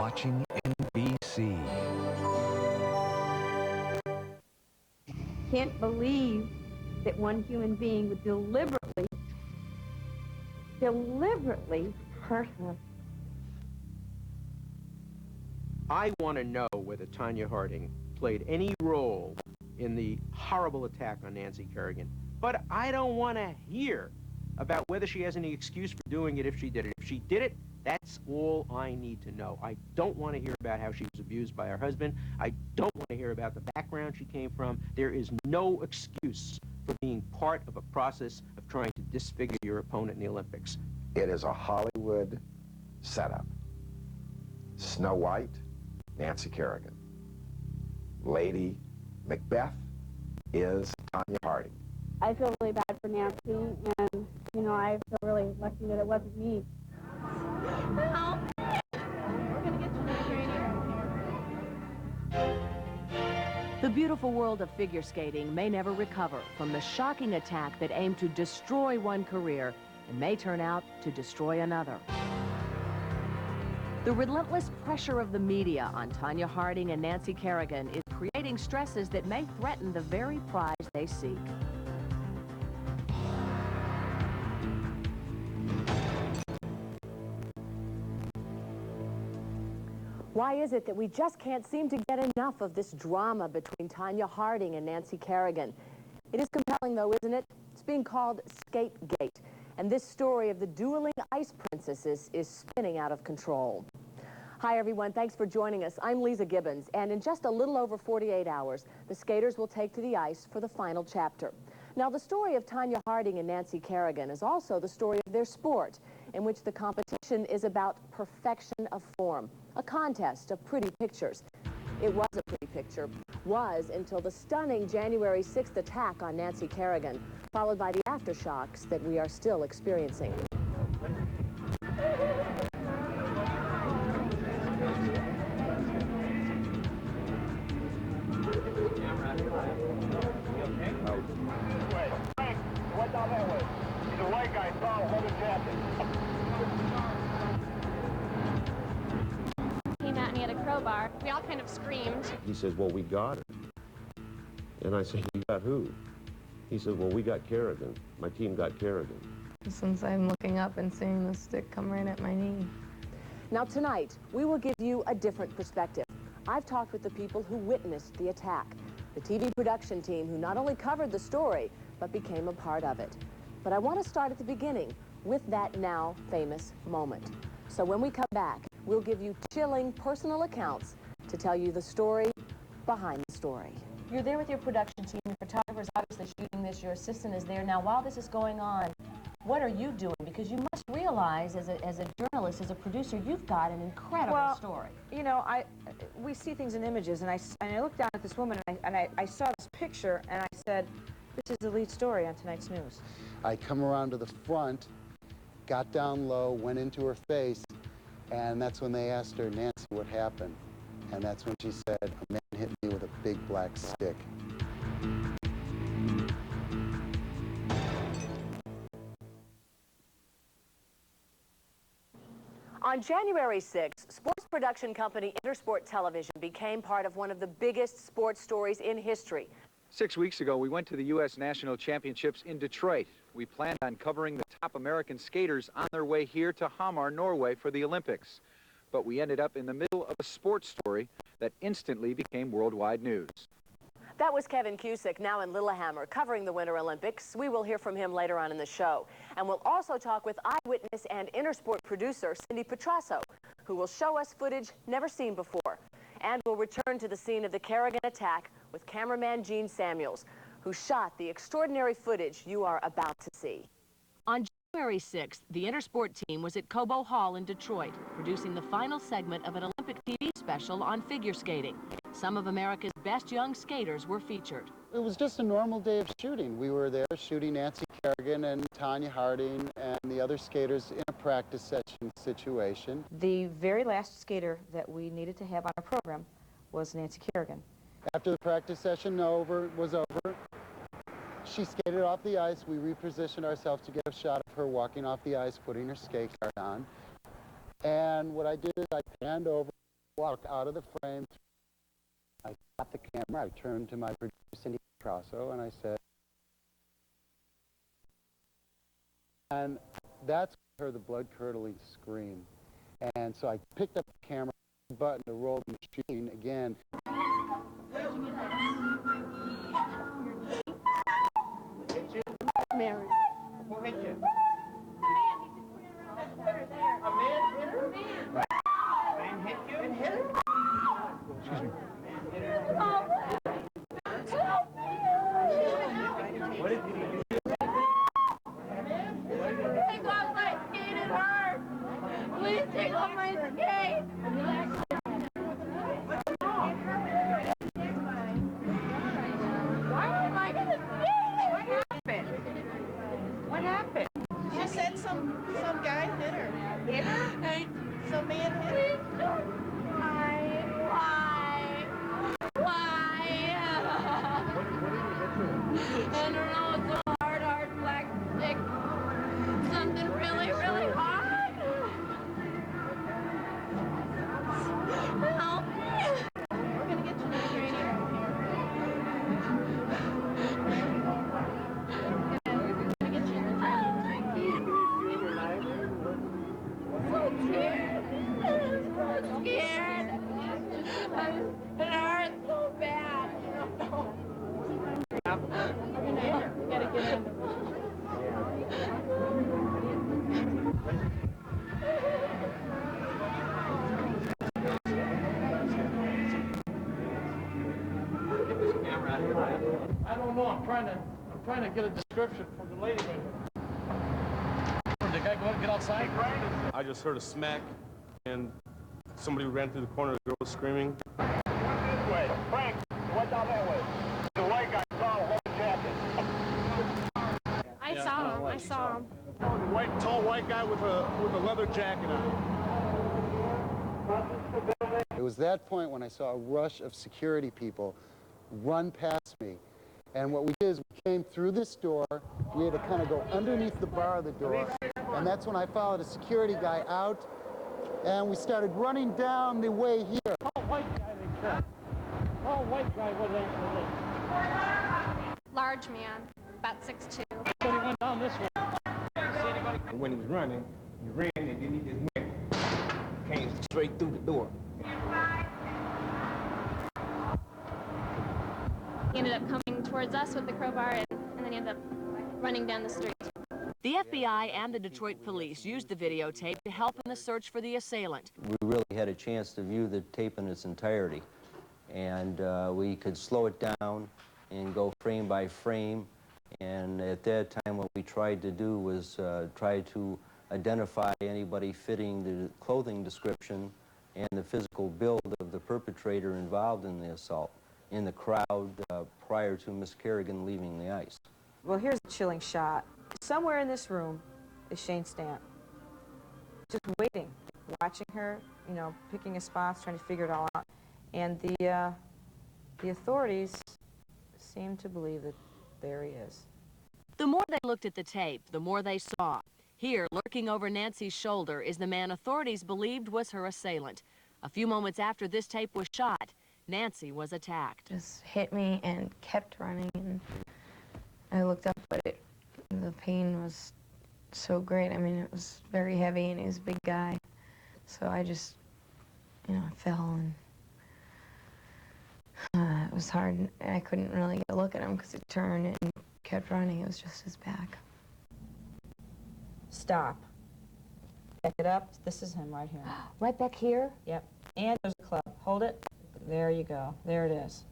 watching NBC. Can't believe that one human being would deliberately hurt her. I want to know whether Tanya Harding played any role in the horrible attack on Nancy Kerrigan. But I don't want to hear about whether she has any excuse for doing it if she did it. If she did it, that's all I need to know. I don't want to hear about how she was abused by her husband. I don't want to hear about the background she came from. There is no excuse for being part of a process of trying to disfigure your opponent in the Olympics. It is a Hollywood setup. Snow White, Nancy Kerrigan. Lady Macbeth is Tanya Harding. I feel really bad for Nancy, and, you know, I feel really lucky that it wasn't me. No. We're going to get to The beautiful world of figure skating may never recover from the shocking attack that aimed to destroy one career and may turn out to destroy another. The relentless pressure of the media on Tanya Harding and Nancy Kerrigan is creating stresses that may threaten the very prize they seek. Why is it that we just can't seem to get enough of this drama between Tanya Harding and Nancy Kerrigan? It is compelling, though, isn't it? It's being called Scapegoat, and this story of the dueling ice princesses is spinning out of control. Hi, everyone. Thanks for joining us. I'm Lisa Gibbons, and in just a little over 48 hours, the skaters will take to the ice for the final chapter. Now, the story of Tanya Harding and Nancy Kerrigan is also the story of their sport, in which the competition is about perfection of form, a contest of pretty pictures. It was a pretty picture, was until the stunning January 6th attack on Nancy Kerrigan, followed by the aftershocks that we are still experiencing. Came at me at a crowbar. We all kind of screamed. He says, well, we got her. And I said, you got who? He said, well, we got Kerrigan. My team got Kerrigan. Since I'm looking up and seeing the stick come right at my knee. Now tonight, we will give you a different perspective. I've talked with the people who witnessed the attack, the TV production team who not only covered the story, but became a part of it. But I want to start at the beginning with that now famous moment. So when we come back, we'll give you chilling personal accounts to tell you the story behind the story. You're there with your production team, your photographer's obviously shooting this, your assistant is there. Now, while this is going on, what are you doing? Because you must realize, as a journalist, as a producer, you've got an incredible story. You know, we see things in images, and I looked down at this woman, and I saw this picture, and I said, this is the lead story on tonight's news. I come around to the front, got down low, went into her face, and that's when they asked her, Nancy, what happened? And that's when she said, a man hit me with a big black stick. On January 6th, sports production company Intersport Television became part of one of the biggest sports stories in history. 6 weeks ago, we went to the U.S. National Championships in Detroit. We planned on covering the top American skaters on their way here to Hamar, Norway for the Olympics. But we ended up in the middle of a sports story that instantly became worldwide news. That was Kevin Cusick, now in Lillehammer, covering the Winter Olympics. We will hear from him later on in the show. And we'll also talk with Eyewitness and Intersport producer Cindy Petrasso, who will show us footage never seen before. And we'll return to the scene of the Kerrigan attack with cameraman Gene Samuels, who shot the extraordinary footage you are about to see. On January 6th, the Intersport team was at Cobo Hall in Detroit, producing the final segment of an Olympic TV special on figure skating. Some of America's best young skaters were featured. It was just a normal day of shooting. We were there shooting Nancy Kerrigan and Tanya Harding and the other skaters in a practice session situation. The very last skater that we needed to have on our program was Nancy Kerrigan. After the practice session was over, she skated off the ice. We repositioned ourselves to get a shot of her walking off the ice, putting her skate guard on. And what I did is I panned over, walked out of the frame. I stopped the camera. I turned to my producer, Cindy Trasso, and I said, and that's when I heard the blood-curdling scream. And so I picked up the camera button to roll the machine again. Mary. Who hit you? Man hit you? Man hit her? Excuse me. What did you do? Take off my skate, it hurts! Please take off my skate! Why am I gonna skate? What happened? She said some guy hit her. Hit her? Some man hit her. Why? I don't know, it's a hard black stick. Something really hard. Help me. We're gonna get you to the trainer. So scared. It hurts so bad. Gotta get in. I don't know. I'm trying to get a description from the lady. Did the guy go and get outside? I just heard a smack, and somebody ran through the corner. The girl was screaming. This way. Frank, went down that way. The white guy saw a white jacket. I saw him. The tall white guy with a leather jacket on. It was that point when I saw a rush of security people run past me. And what we did is we came through this door. We had to kind of go underneath the bar of the door. And that's when I followed a security guy out. And we started running down the way here. Tall white guy they said. Tall white guy was actually. Large man, about 6'2". So he went down this way. When he was running, he ran and then he just went, came straight through the door. He ended up coming towards us with the crowbar, and then he ended up running down the street. The FBI and the Detroit police used the videotape to help in the search for the assailant. We really had a chance to view the tape in its entirety, and we could slow it down and go frame by frame. And at that time, what we tried to do was try to identify anybody fitting the clothing description and the physical build of the perpetrator involved in the assault in the crowd prior to Miss Kerrigan leaving the ice. Well, here's a chilling shot. Somewhere in this room is Shane Stamp, just waiting, watching her, you know, picking his spots, trying to figure it all out. And the authorities seem to believe that there he is. The more they looked at the tape, the more they saw. Here, lurking over Nancy's shoulder, is the man authorities believed was her assailant. A few moments after this tape was shot, Nancy was attacked. Just hit me and kept running, and I looked up, but the pain was so great. I mean, it was very heavy, and he was a big guy. So I just, you know, fell, and it was hard. I couldn't really get a look at him because he turned and kept running. It was just his back. Stop. Back it up. This is him right here. Right back here? Yep. And there's a club. Hold it. There you go. There it is.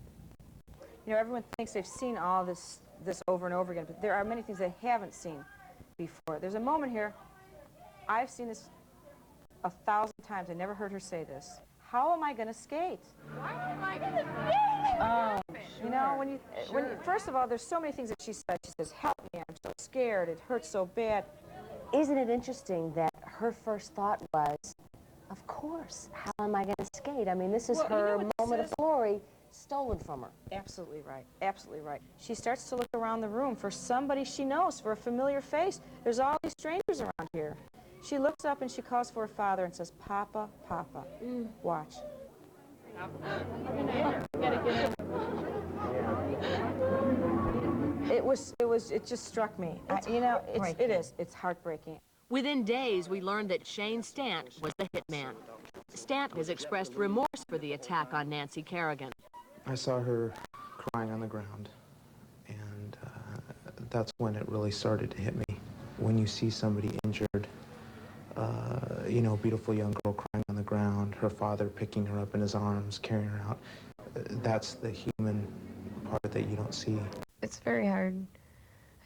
You know, everyone thinks they've seen all this over and over again, but there are many things they haven't seen before. There's a moment here. I've seen this 1,000 times. I never heard her say this. How am I going to skate? Why am I going to skate? Oh, you know, when you, first of all, there's so many things that she said. She says, help me, I'm so scared, it hurts so bad. Isn't it interesting that her first thought was, of course, how am I going to skate? I mean, this is her moment of glory stolen from her. Absolutely right, absolutely right. She starts to look around the room for somebody she knows, for a familiar face. There's all these strangers around here. She looks up and she calls for her father and says, Papa, Papa. Watch. It just struck me. It's heartbreaking. Within days, we learned that Shane Stant was the hitman. Stant has expressed remorse for the attack on Nancy Kerrigan. I saw her crying on the ground, and that's when it really started to hit me. When you see somebody injured, you know, a beautiful young girl crying on the ground, her father picking her up in his arms, carrying her out, that's the human part that you don't see. It's very hard.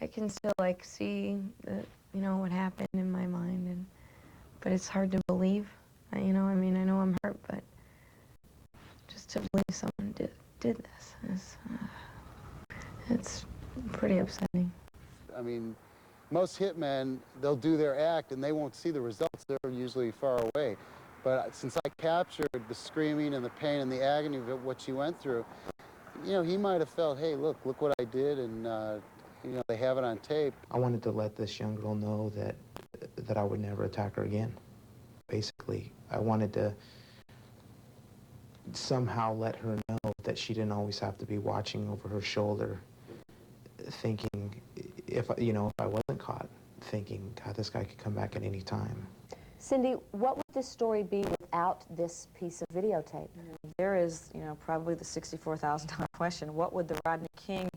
I can still, like, see the, you know, what happened in my mind, but it's hard to believe. You know, I mean, I know I'm hurt, but just to believe someone did this is, it's pretty upsetting. I mean, most hitmen, they'll do their act and they won't see the results. They're usually far away. But since I captured the screaming and the pain and the agony of what she went through, you know, he might have felt, hey, look what I did, and, you know, they have it on tape. I wanted to let this young girl know that I would never attack her again, basically. I wanted to somehow let her know that she didn't always have to be watching over her shoulder, thinking, if I wasn't caught, thinking, God, this guy could come back at any time. Cindy, what would this story be without this piece of videotape? There is, you know, probably the $64,000 question. What would the Rodney King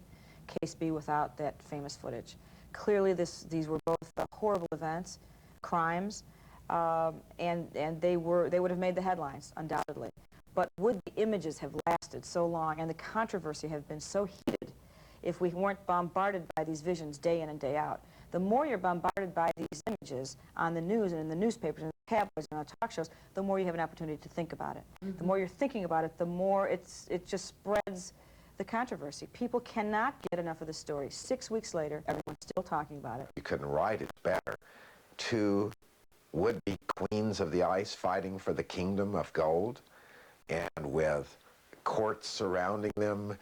case be without that famous footage? Clearly, these were both horrible events, crimes, and they would have made the headlines, undoubtedly. But would the images have lasted so long and the controversy have been so heated if we weren't bombarded by these visions day in and day out? The more you're bombarded by these images on the news and in the newspapers and the tabloids and on talk shows, the more you have an opportunity to think about it. The more you're thinking about it, the more it just spreads the controversy. People cannot get enough of the story. 6 weeks later, everyone's still talking about it. You couldn't write it better. Two would-be queens of the ice fighting for the kingdom of gold, and with courts surrounding them,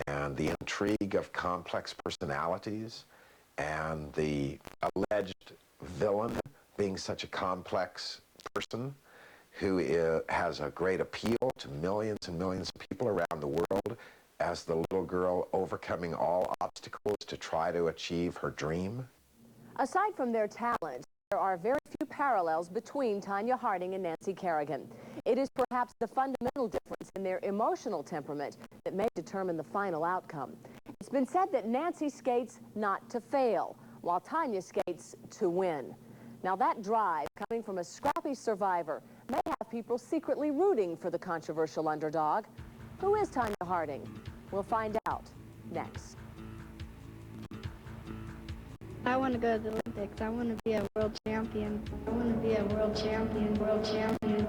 and the intrigue of complex personalities, and the alleged villain being such a complex person who has a great appeal to millions and millions of people around the world, as the little girl overcoming all obstacles to try to achieve her dream. Aside from their talent, there are very few parallels between Tonya Harding and Nancy Kerrigan. It is perhaps the fundamental difference in their emotional temperament that may determine the final outcome. It's been said that Nancy skates not to fail, while Tonya skates to win. Now that drive, coming from a scrappy survivor, may have people secretly rooting for the controversial underdog. Who is Tonya Harding? We'll find out next. I want to go to the Olympics. I want to be a world champion. I want to be a world champion, world champion.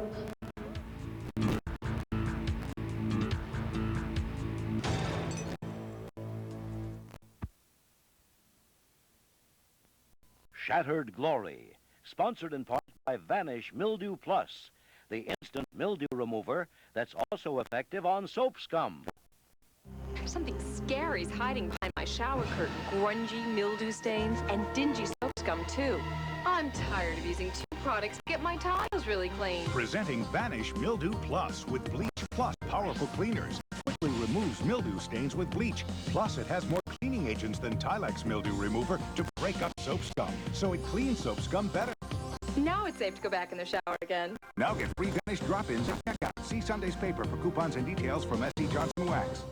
Shattered Glory, sponsored in part by Vanish Mildew Plus, the instant mildew remover that's also effective on soap scum. Something scary's hiding behind my shower curtain. Grungy mildew stains and dingy soap scum, too. I'm tired of using 2 products to get my tiles really clean. Presenting Vanish Mildew Plus with Bleach Plus powerful cleaners. Quickly removes mildew stains with bleach. Plus, it has more cleaning agents than Tilex mildew remover to break up soap scum, so it cleans soap scum better. Now it's safe to go back in the shower again. Now get free Vanish drop-ins at checkout. See Sunday's paper for coupons and details from S.C. Johnson Wax.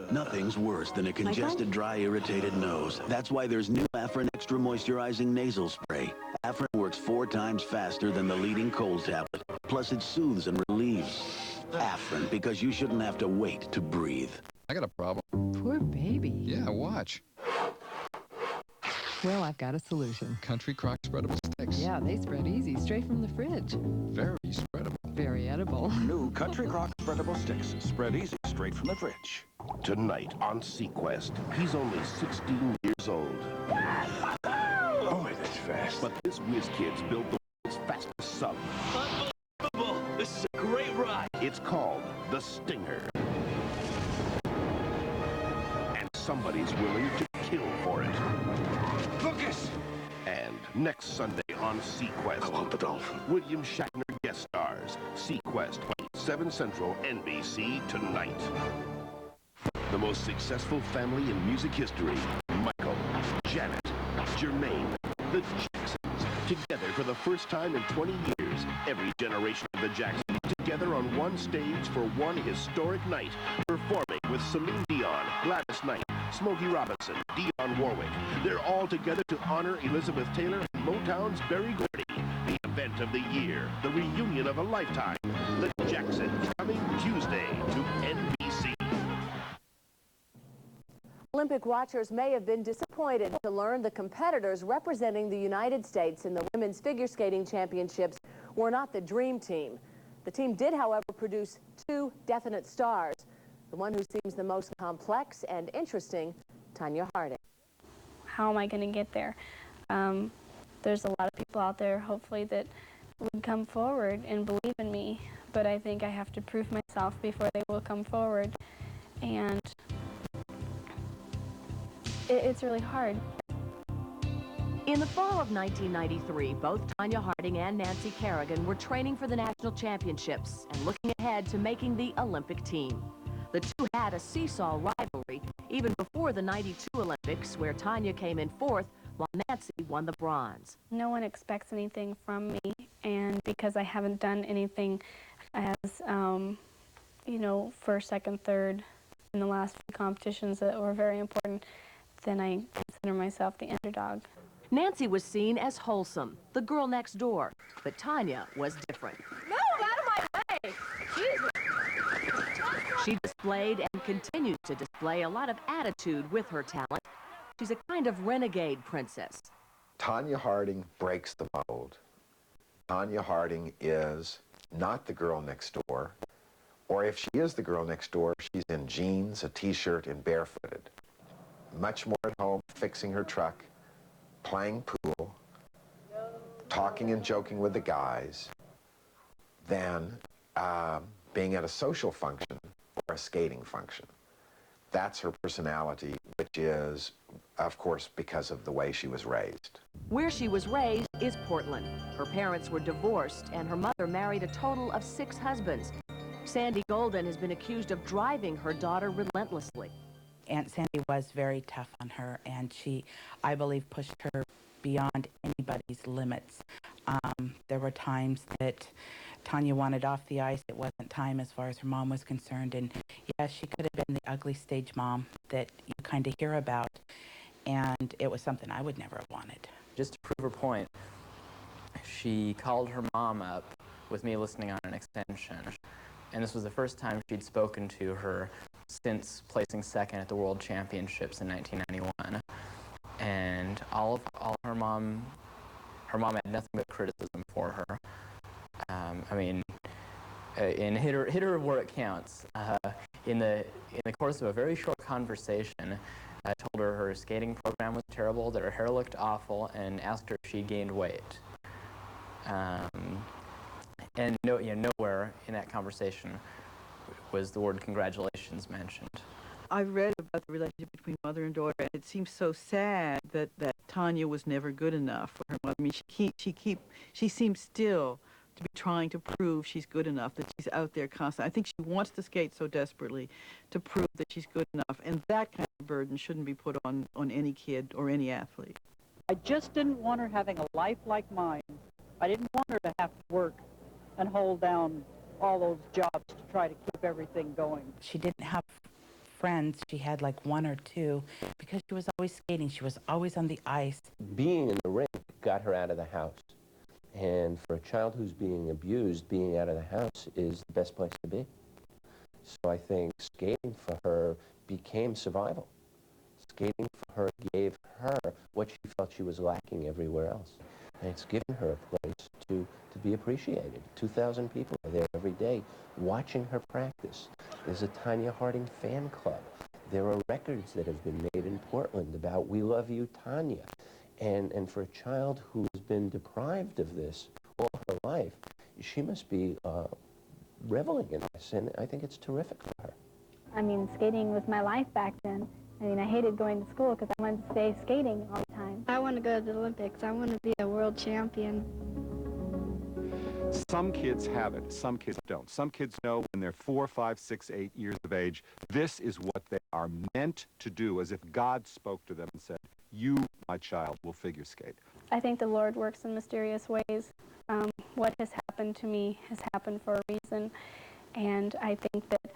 Nothing's worse than a congested, dry, irritated nose. That's why there's new Afrin Extra Moisturizing Nasal Spray. Afrin works 4 times faster than the leading cold tablet. Plus, it soothes and relieves. Afrin, because you shouldn't have to wait to breathe. I got a problem. Poor baby. Yeah, watch. Well, I've got a solution. Country Crock spreadable sticks. Yeah, they spread easy, straight from the fridge. Very spreadable. Very edible. New Country Crock spreadable sticks. Spread easy, straight from the fridge. Tonight on Sequest, he's only 16 years old. Boy, that's fast. But this whiz kid's built the world's fastest sub. Unbelievable! This is a great ride. It's called the Stinger. And somebody's willing to kill for it. Focus! And next Sunday on on Sequest. I want the dolphin. William Shatner guest stars. Sequest, 7 Central, NBC tonight. The most successful family in music history. Michael, Janet, Jermaine, the Jacksons. Together for the first time in 20 years. Every generation of the Jacksons together on one stage for one historic night. Performing with Celine Dion, Gladys Knight, Smokey Robinson, Dionne Warwick. They're all together to honor Elizabeth Taylor and Motown's Berry Gordy. The event of the year, the reunion of a lifetime. The Jacksons, coming Tuesday to NBC. Olympic watchers may have been disappointed to learn the competitors representing the United States in the Women's Figure Skating Championships were not the dream team. The team did, however, produce 2 definite stars. The one who seems the most complex and interesting, Tanya Harding. How am I going to get there? There's a lot of people out there, hopefully, that would come forward and believe in me. But I think I have to prove myself before they will come forward. And it's really hard. In the fall of 1993, both Tanya Harding and Nancy Kerrigan were training for the national championships and looking ahead to making the Olympic team. The two had a seesaw rivalry even before the '92 Olympics, where Tanya came in 4th while Nancy won the bronze. No one expects anything from me, and because I haven't done anything as, you know, first, second, third in the last few competitions that were very important, then I consider myself the underdog. Nancy was seen as wholesome, the girl next door, but Tanya was different. Move out of my way! Jesus! She displayed and continues to display a lot of attitude with her talent. She's a kind of renegade princess. Tanya Harding breaks the mold. Tanya Harding is not the girl next door, or if she is the girl next door, she's in jeans, a t-shirt, and barefooted. Much more at home, fixing her truck, playing pool, talking and joking with the guys, than being at a social function or a skating function. That's her personality, which is, of course, because of the way she was raised. Where she was raised is Portland. Her parents were divorced, and her mother married a total of 6 husbands. Sandy Golden has been accused of driving her daughter relentlessly. Aunt Sandy was very tough on her, and she, I believe, pushed her beyond anybody's limits. There were times that Tanya wanted off the ice. It wasn't time as far as her mom was concerned, and yes, she could have been the ugly stage mom that you kind of hear about, and it was something I would never have wanted. Just to prove her point, she called her mom up with me listening on an extension, and this was the first time she'd spoken to her since placing 2nd at the World Championships in 1991. And her mom had nothing but criticism for her. I mean, and hit her where it counts. In the course of a very short conversation, I told her her skating program was terrible, that her hair looked awful, and asked her if she gained weight. And nowhere in that conversation was the word congratulations mentioned. I read about the relationship between mother and daughter, and it seems so sad that Tanya was never good enough for her mother. I mean, she seems still to be trying to prove she's good enough, that she's out there constantly. I think she wants to skate so desperately to prove that she's good enough, and that kind of burden shouldn't be put on any kid or any athlete. I just didn't want her having a life like mine. I didn't want her to have to work and hold down all those jobs to try to keep everything going. She didn't have friends. She had like 1 or 2 because she was always skating. She was always on the ice. Being in the ring got her out of the house. And for a child who's being abused, being out of the house is the best place to be. So I think skating for her became survival. Skating for her gave her what she felt she was lacking everywhere else. And it's given her a place to be appreciated. 2,000 people are there every day watching her practice. There's a Tanya Harding fan club. There are records that have been made in Portland about "We love you, Tanya." And for a child who's been deprived of this all her life, she must be reveling in this, and I think it's terrific for her. I mean, skating was my life back then. I mean, I hated going to school because I wanted to stay skating all the time. I want to go to the Olympics. I want to be a world world champion. Some kids have it, some kids don't. Some kids know when they're 4, 5, 6, 8 years of age, this is what they are meant to do, as if God spoke to them and said, you, my child, will figure skate. I think the Lord works in mysterious ways. What has happened to me has happened for a reason, and I think that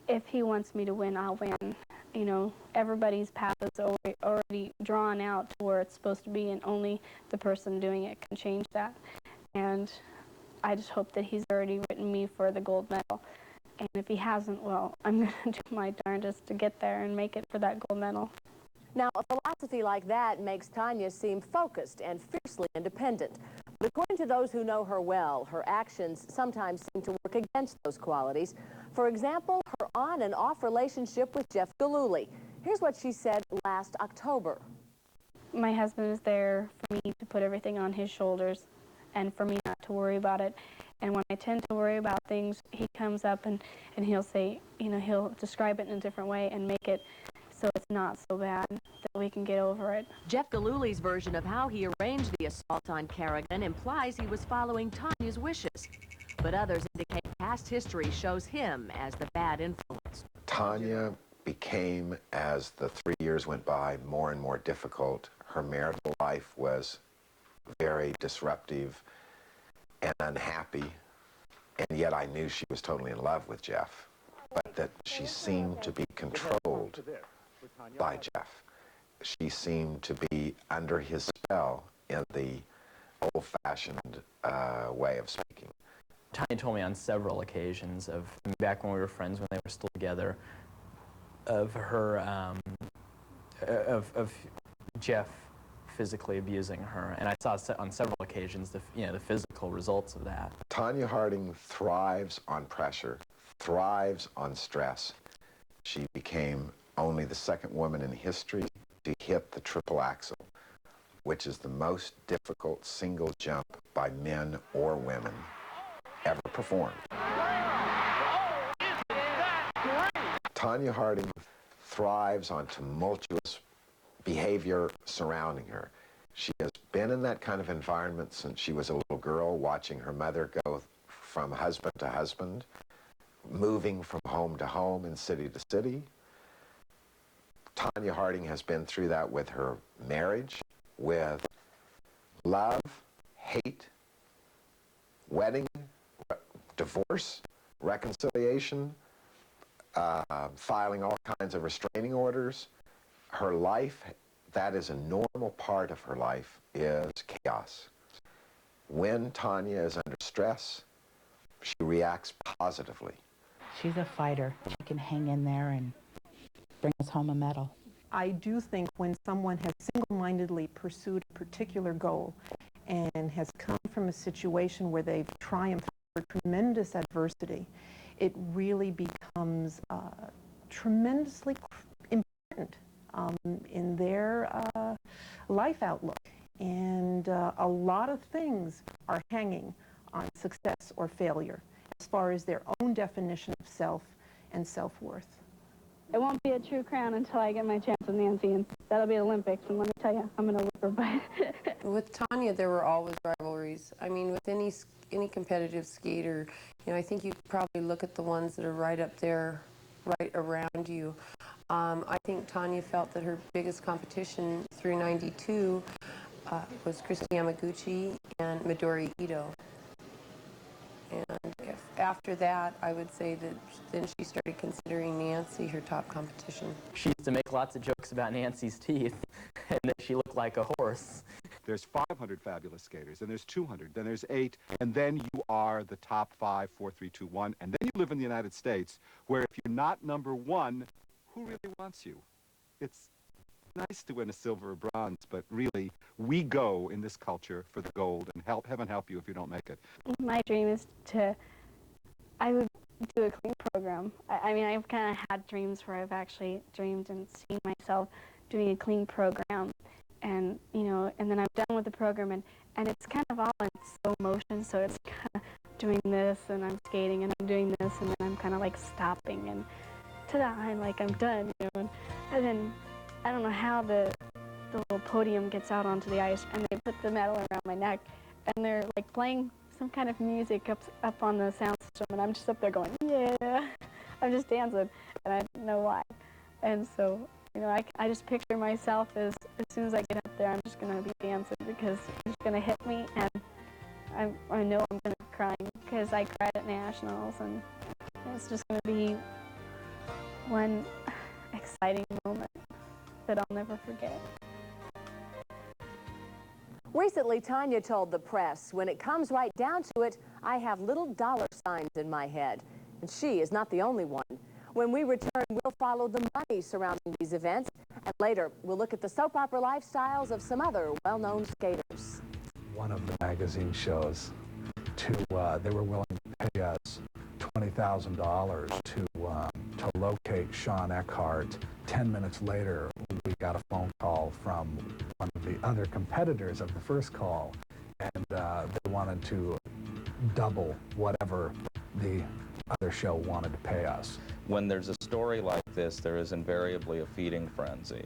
if He wants me to win, I'll win. You know, everybody's path is already drawn out to where it's supposed to be, and only the person doing it can change that. And I just hope that He's already written me for the gold medal. And if He hasn't, well, I'm going to do my darndest to get there and make it for that gold medal. Now, a philosophy like that makes Tanya seem focused and fiercely independent. But according to those who know her well, her actions sometimes seem to work against those qualities. For example, her on and off relationship with Jeff Gillooly. Here's what she said last October. My husband is there for me to put everything on his shoulders and for me not to worry about it. And when I tend to worry about things, he comes up and he'll say, you know, he'll describe it in a different way and make it so it's not so bad, that we can get over it. Jeff Gillooly's version of how he arranged the assault on Kerrigan implies he was following Tanya's wishes. But others indicate past history shows him as the bad influence. Tanya became, as the 3 years went by, more and more difficult. Her marital life was very disruptive and unhappy, and yet I knew she was totally in love with Jeff, but that she seemed to be controlled by Jeff. She seemed to be under his spell in the old-fashioned way of speaking. Tanya told me on several occasions of, back when we were friends, when they were still together, of her, of Jeff physically abusing her, and I saw on several occasions the physical results of that. Tanya Harding thrives on pressure, thrives on stress. She became only the second woman in history to hit the triple axel, which is the most difficult single jump by men or women ever performed. Tanya Harding thrives on tumultuous behavior surrounding her. She has been in that kind of environment since she was a little girl, watching her mother go from husband to husband, moving from home to home and city to city. Tanya Harding has been through that with her marriage, with love, hate, wedding, divorce, reconciliation, filing all kinds of restraining orders. Her life, that is a normal part of her life, is chaos. When Tanya is under stress, she reacts positively. She's a fighter. She can hang in there and bring us home a medal. I do think when someone has single-mindedly pursued a particular goal and has come from a situation where they've triumphed over tremendous adversity, it really becomes tremendously important in their life outlook. And a lot of things are hanging on success or failure as far as their own definition of self and self-worth. It won't be a true crown until I get my chance with Nancy, and that'll be Olympics, and let me tell you, I'm going to whip her butt. With Tanya, there were always rivalries. I mean, with any competitive skater, you know, I think you probably look at the ones that are right up there, right around you. I think Tanya felt that her biggest competition through '92 was Christy Yamaguchi and Midori Ito. And after that, I would say that then she started considering Nancy her top competition. She used to make lots of jokes about Nancy's teeth and that she looked like a horse. There's 500 fabulous skaters, and there's 200, then there's 8, and then you are the top 5, 4, 3, 2, 1, and then you live in the United States, where if you're not number 1, who really wants you? It's nice to win a silver or bronze, but really, we go in this culture for the gold, and heaven help you if you don't make it. My dream is I would do a clean program. I mean, I've kind of had dreams where I've actually dreamed and seen myself doing a clean program, and, you know, and then I'm done with the program, and it's kind of all in slow motion, so it's kind of doing this, and I'm skating, and I'm doing this, and then I'm kind of like stopping, and ta-da, I'm like, I'm done, you know, and then I don't know how the little podium gets out onto the ice, and they've put the medal around my neck, and they're like playing some kind of music up on the sound system, and I'm just up there going, yeah. I'm just dancing, and I don't know why. And so, you know, I just picture myself as soon as I get up there, I'm just going to be dancing because it's going to hit me, and I know I'm going to be crying because I cried at Nationals, and it's just going to be one exciting moment that I'll never forget. Recently, Tanya told the press, when it comes right down to it, I have little dollar signs in my head. And she is not the only one. When we return, we'll follow the money surrounding these events. And later, we'll look at the soap opera lifestyles of some other well-known skaters. One of the magazine shows, they were willing to pay us $20,000 to locate Sean Eckhart. 10 minutes later, we got a phone call from one of the other competitors of the first call, and they wanted to double whatever the other show wanted to pay us. When there's a story like this, there is invariably a feeding frenzy.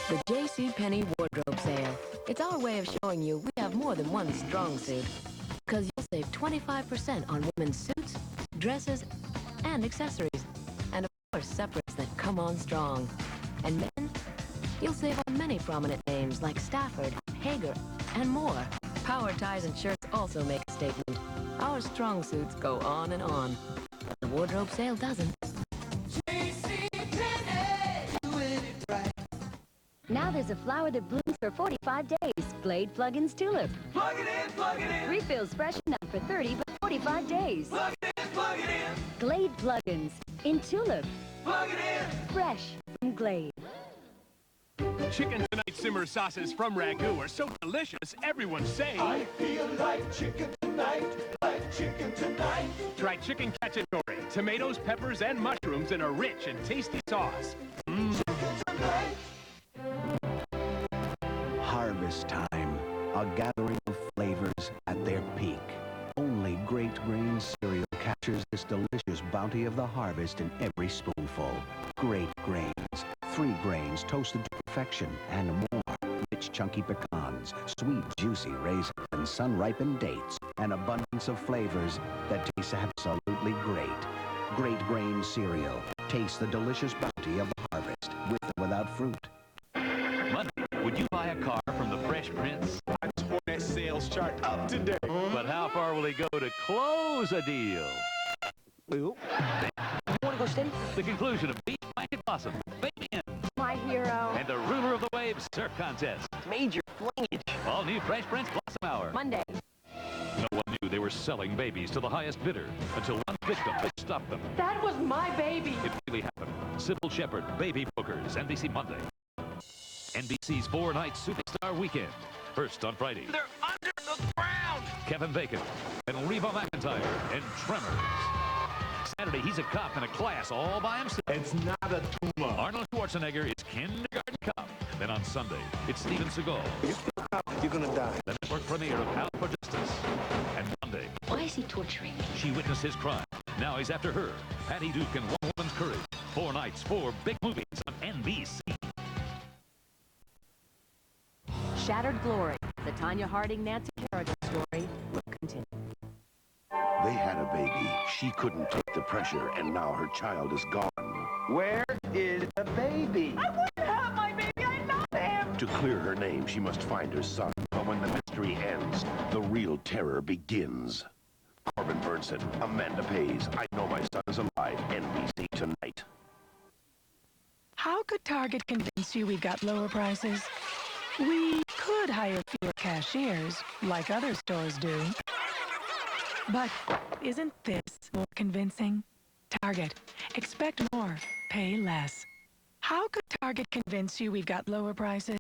The JCPenney Wardrobe Sale. It's our way of showing you we have more than one strong suit. Because you'll save 25% on women's suits, dresses, and accessories. And of course, separates that come on strong. And men, you'll save on many prominent names like Stafford, Hager, and more. Power ties and shirts also make a statement. Our strong suits go on and on. But the wardrobe sale doesn't. Now there's a flower that blooms for 45 days. Glade Plug-ins Tulip. Plug it in, plug it in. Refills freshen up for 30 but 45 days. Plug it in, plug it in. Glade Plug-ins in Tulip. Plug it in. Fresh from Glade. Chicken Tonight simmer sauces from Ragu are so delicious, everyone's saying, I feel like chicken tonight, like chicken tonight. Try chicken cacciatore, tomatoes, peppers, and mushrooms in a rich and tasty sauce. Chicken tonight. Harvest time, a gathering of flavors at their peak. Only Great Grain cereal captures this delicious bounty of the harvest in every spoonful. Great Grains, 3 grains toasted to perfection and more. Rich, chunky pecans, sweet, juicy raisins, and sun-ripened dates. An abundance of flavors that taste absolutely great. Great Grain cereal. Taste the delicious bounty of the harvest, with or without fruit. Monday, would you buy a car from the Fresh Prince? I tore that sales chart up today. But how far will he go to close a deal? You want to go steady? The conclusion of Beach Blanket Blossom, Baby In, My hero. and the Ruler of the Waves Surf Contest. Major flingage. All new Fresh Prince Blossom Hour. Monday. No one knew they were selling babies to the highest bidder until one victim stopped them. That was my baby. It really happened. Sybil Shepherd, Baby Bookers, NBC Monday. NBC's 4-night Superstar Weekend. First on Friday. They're under the ground. Kevin Bacon and Reba McEntire in Tremors. Saturday, he's a cop in a class all by himself. It's not a tumor. Arnold Schwarzenegger is Kindergarten Cop. Then on Sunday, it's Steven Seagal. You're gonna die. The network premiere of Out for Justice. And Monday, Why is he torturing me? she witnessed his crime. Now he's after her. Patty Duke and One Woman's Courage. 4 nights, 4 big movies on NBC. Shattered Glory, the Tanya Harding-Nancy Kerrigan story, will continue. They had a baby. She couldn't take the pressure, and now her child is gone. Where is the baby? I wouldn't have my baby. I love him. To clear her name, she must find her son. But when the mystery ends, the real terror begins. Corbin Burnson, Amanda Pays, I Know My Son is Alive, NBC Tonight. How could Target convince you we've got lower prices? We could hire fewer cashiers, like other stores do. But isn't this more convincing? Target. Expect more. Pay less. How could Target convince you we've got lower prices?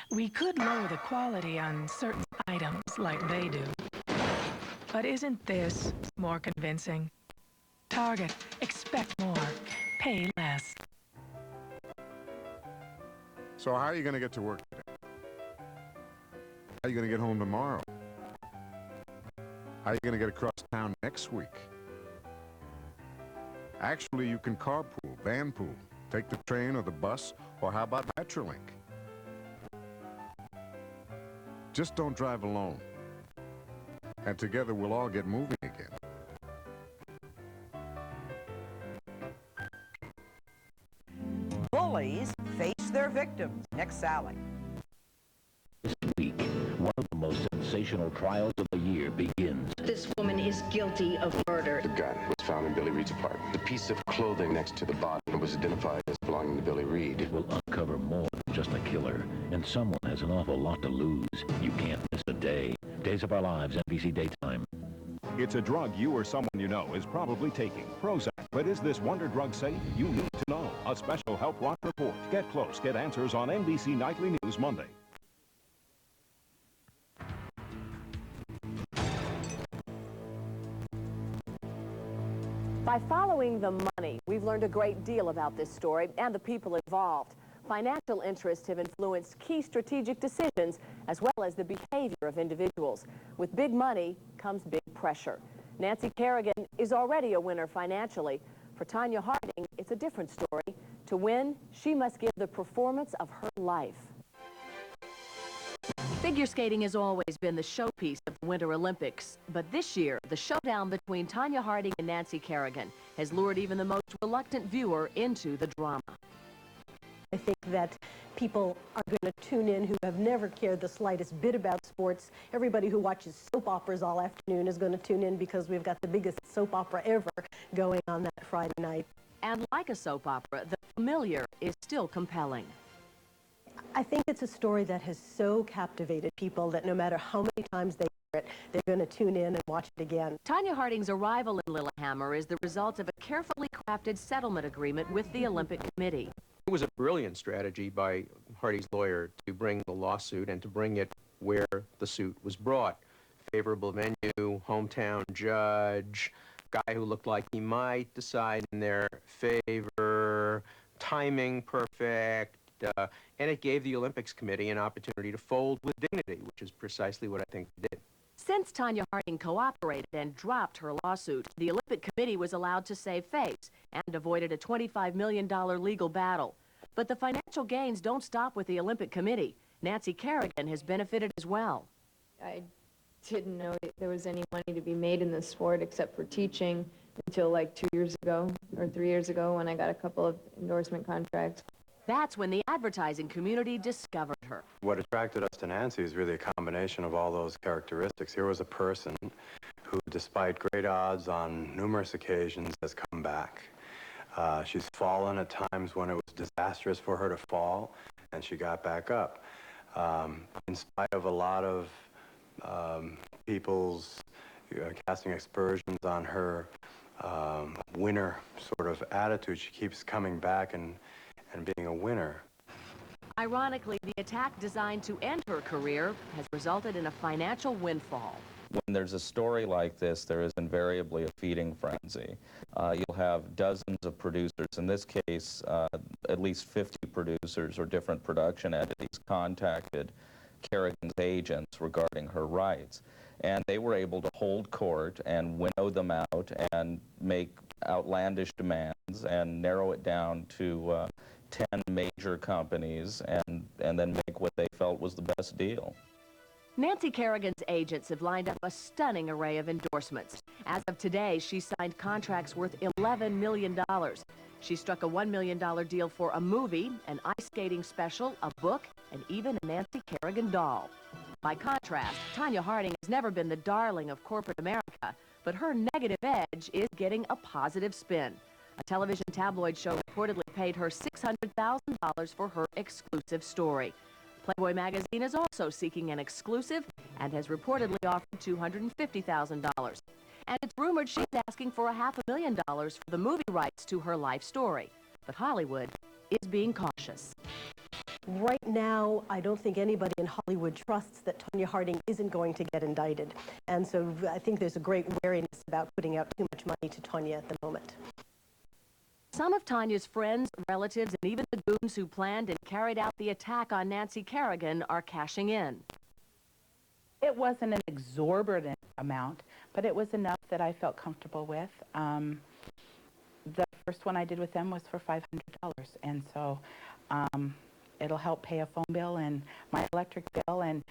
We could lower the quality on certain items like they do. But isn't this more convincing? Target. Expect more. Pay less. So how are you going to get to work today? How are you going to get home tomorrow? How are you going to get across town next week? Actually, you can carpool, vanpool, take the train or the bus, or how about Metrolink? Just don't drive alone. And together we'll all get moving again. Bullies face their victims. Next, Sally. This week, one of the most sensational trials of the year begins. This woman is guilty of murder. The gun was found in Billy Reed's apartment. The piece of clothing next to the body was identified as belonging to Billy Reed. It will uncover more than just a killer, and someone has an awful lot to lose. You can't miss a day. Days of Our Lives, NBC Daytime. It's a drug you or someone you know is probably taking, Prozac. But is this wonder drug safe? You need to know. A special Health Watch report. Get close, get answers on NBC Nightly News Monday. By following the money, we've learned a great deal about this story and the people involved. Financial interests have influenced key strategic decisions as well as the behavior of individuals. With big money comes big pressure. Nancy Kerrigan is already a winner financially. For Tonya Harding, it's a different story. To win, she must give the performance of her life. Figure skating has always been the showpiece of the Winter Olympics, but this year, the showdown between Tonya Harding and Nancy Kerrigan has lured even the most reluctant viewer into the drama. I think that people are going to tune in who have never cared the slightest bit about sports. Everybody who watches soap operas all afternoon is going to tune in because we've got the biggest soap opera ever going on that Friday night. And like a soap opera, the familiar is still compelling. I think it's a story that has so captivated people that no matter how many times they hear it, they're going to tune in and watch it again. Tonya Harding's arrival in Lillehammer is the result of a carefully crafted settlement agreement with the Olympic Committee. It was a brilliant strategy by Harding's lawyer to bring the lawsuit and to bring it where the suit was brought. Favorable venue, hometown judge, guy who looked like he might decide in their favor, timing perfect, and it gave the Olympics Committee an opportunity to fold with dignity, which is precisely what I think they did. Since Tonya Harding cooperated and dropped her lawsuit, the Olympic Committee was allowed to save face and avoided a $25 million legal battle. But the financial gains don't stop with the Olympic Committee. Nancy Kerrigan has benefited as well. I didn't know there was any money to be made in this sport except for teaching until like 2 years ago or 3 years ago when I got a couple of endorsement contracts. That's when the advertising community discovered her. What attracted us to Nancy is really a combination of all those characteristics. Here was a person who, despite great odds on numerous occasions, has come back. She's fallen at times when it was disastrous for her to fall, and she got back up. In spite of a lot of people's casting aspersions on her winner sort of attitude, she keeps coming back and being a winner. Ironically, the attack designed to end her career has resulted in a financial windfall. When there's a story like this, there is invariably a feeding frenzy. You'll have dozens of producers. In this case, at least 50 producers or different production entities contacted Kerrigan's agents regarding her rights. And they were able to hold court and winnow them out and make outlandish demands and narrow it down to 10 major companies and then make what they felt was the best deal. Nancy Kerrigan's agents have lined up a stunning array of endorsements. As of today, she signed contracts worth $11 million. She struck a $1 million deal for a movie, an ice skating special, a book, and even a Nancy Kerrigan doll. By contrast, Tonya Harding has never been the darling of corporate America, but her negative edge is getting a positive spin. A television tabloid show reportedly paid her $600,000 for her exclusive story. Playboy magazine is also seeking an exclusive and has reportedly offered $250,000. And it's rumored she's asking for $500,000 for the movie rights to her life story. But Hollywood is being cautious. Right now, I don't think anybody in Hollywood trusts that Tonya Harding isn't going to get indicted. And so I think there's a great wariness about putting out too much money to Tonya at the moment. Some of Tonya's friends, relatives, and even the goons who planned and carried out the attack on Nancy Kerrigan are cashing in. It wasn't an exorbitant amount, but it was enough that I felt comfortable with. The first one I did with them was for $500, and so it'll help pay a phone bill and my electric bill, and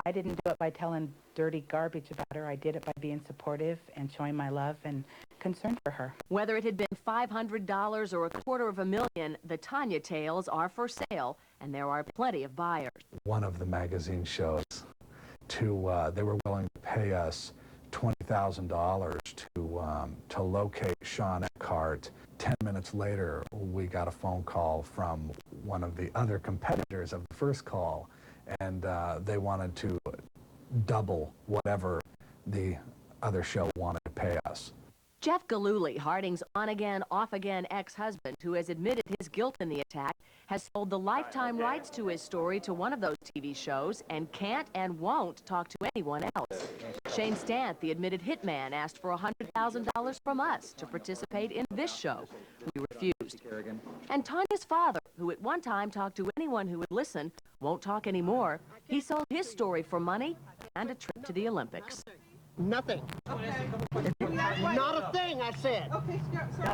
I didn't do it by telling dirty garbage about her. I did it by being supportive and showing my love and concern for her. Whether it had been $500 or $250,000, the Tanya tales are for sale, and there are plenty of buyers. One of the magazine shows, they were willing to pay us $20,000 to locate Sean Eckhart. 10 minutes later, we got a phone call from one of the other competitors of the first call, and they wanted to double whatever the other show wanted to pay us. Jeff Gillooly, Harding's on-again, off-again ex-husband, who has admitted his guilt in the attack, has sold the lifetime rights to his story to one of those TV shows and can't and won't talk to anyone else. Shane Stant, the admitted hitman, asked for $100,000 from us to participate in this show. We refused. And Tanya's father, who at one time talked to anyone who would listen, won't talk anymore. He sold his story for money and a trip to the Olympics. Nothing. Not a thing, I said.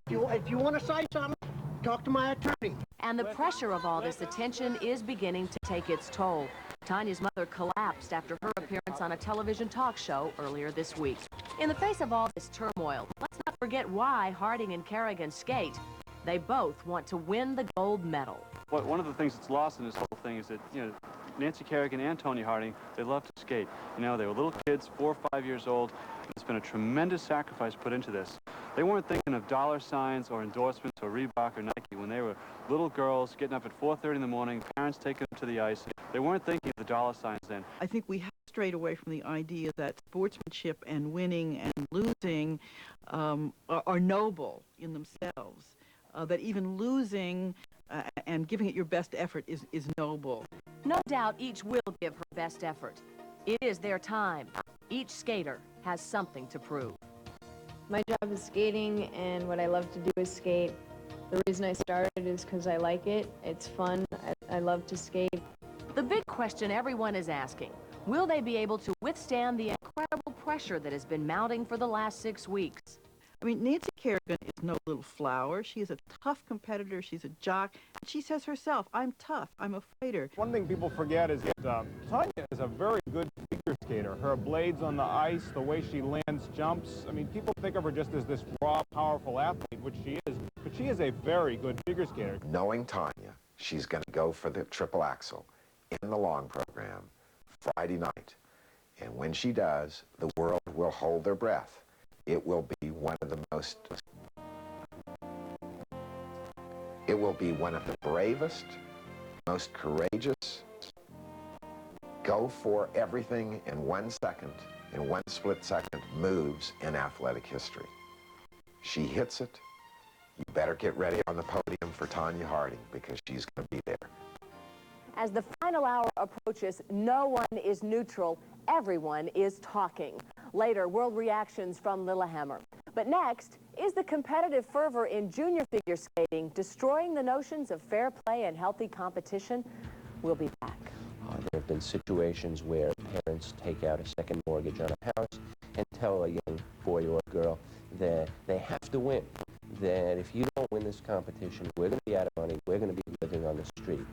If you want to say something, talk to my attorney. And the pressure of all this attention is beginning to take its toll. Tanya's mother collapsed after her appearance on a television talk show earlier this week. In the face of all this turmoil, let's not forget why Harding and Kerrigan skate. They both want to win the gold medal. One of the things that's lost in this whole thing is that, Nancy Kerrigan and Tony Harding, they love to skate. They were little kids, 4 or 5 years old. It's been a tremendous sacrifice put into this. They weren't thinking of dollar signs or endorsements or Reebok or Nike when they were little girls getting up at 4:30 in the morning, parents taking them to the ice. They weren't thinking of the dollar signs then. I think we have strayed away from the idea that sportsmanship and winning and losing are noble in themselves. That even losing and giving it your best effort is noble. No doubt each will give her best effort. It is their time. Each skater has something to prove. My job is skating, and what I love to do is skate. The reason I started is because I like it. It's fun. I love to skate. The big question everyone is asking, will they be able to withstand the incredible pressure that has been mounting for the last 6 weeks? I mean, Nancy Kerrigan is no little flower. She is a tough competitor. She's a jock. She says herself, I'm tough. I'm a fighter. One thing people forget is that Tanya is a very good figure skater. Her blades on the ice, the way she lands jumps. I mean, people think of her just as this raw, powerful athlete, which she is, but she is a very good figure skater. Knowing Tanya, she's going to go for the triple axel in the long program Friday night. And when she does, the world will hold their breath. It will be one of the bravest, most courageous, go for everything in 1 second, in 1 split second moves in athletic history. She hits it. You better get ready on the podium for Tanya Harding because she's going to be there. As the final hour approaches, no one is neutral. Everyone is talking. Later, world reactions from Lillehammer. But next, is the competitive fervor in junior figure skating destroying the notions of fair play and healthy competition? We'll be back. There have been situations where parents take out a second mortgage on a house and tell a young boy or girl that they have to win, that if you don't win this competition, we're going to be out of money, we're going to be living on the street.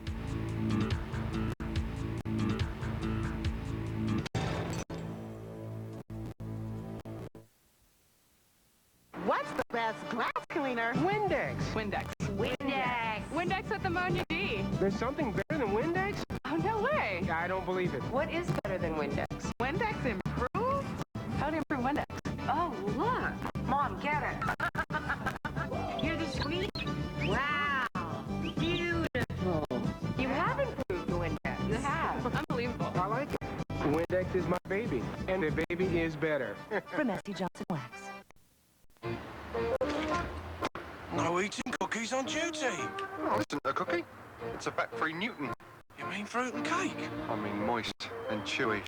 What's the best glass cleaner? Windex. Windex. Windex. Windex with ammonia D. There's something better than Windex? Oh, no way. I don't believe it. What is better than Windex? Windex improved? How do you improve Windex? Oh, look. Mom, get it. You're the sweet? Wow. Beautiful. You have improved Windex. You have. Unbelievable. I like it. Windex is my baby, and the baby is better. From S.C. Johnson Wax. No eating cookies on duty. Oh, this isn't a cookie. It's a fat-free Newton. You mean fruit and cake? I mean moist and chewy.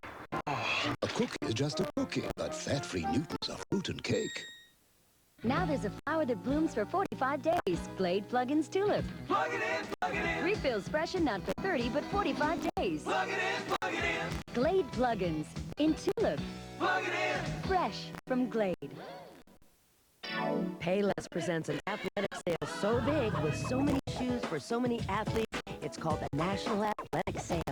Oh. A cookie is just a cookie, but fat-free Newtons are fruit and cake. Now there's a flower that blooms for 45 days. Glade Plug-ins Tulip. Plug it in, plug it in. Refills freshen not for 30, but 45 days. Plug it in, plug it in. Glade Plug-ins in Tulip. Plug it in. Fresh from Glade. Payless presents an athletic sale so big with so many shoes for so many athletes, it's called the National Athletic Sale.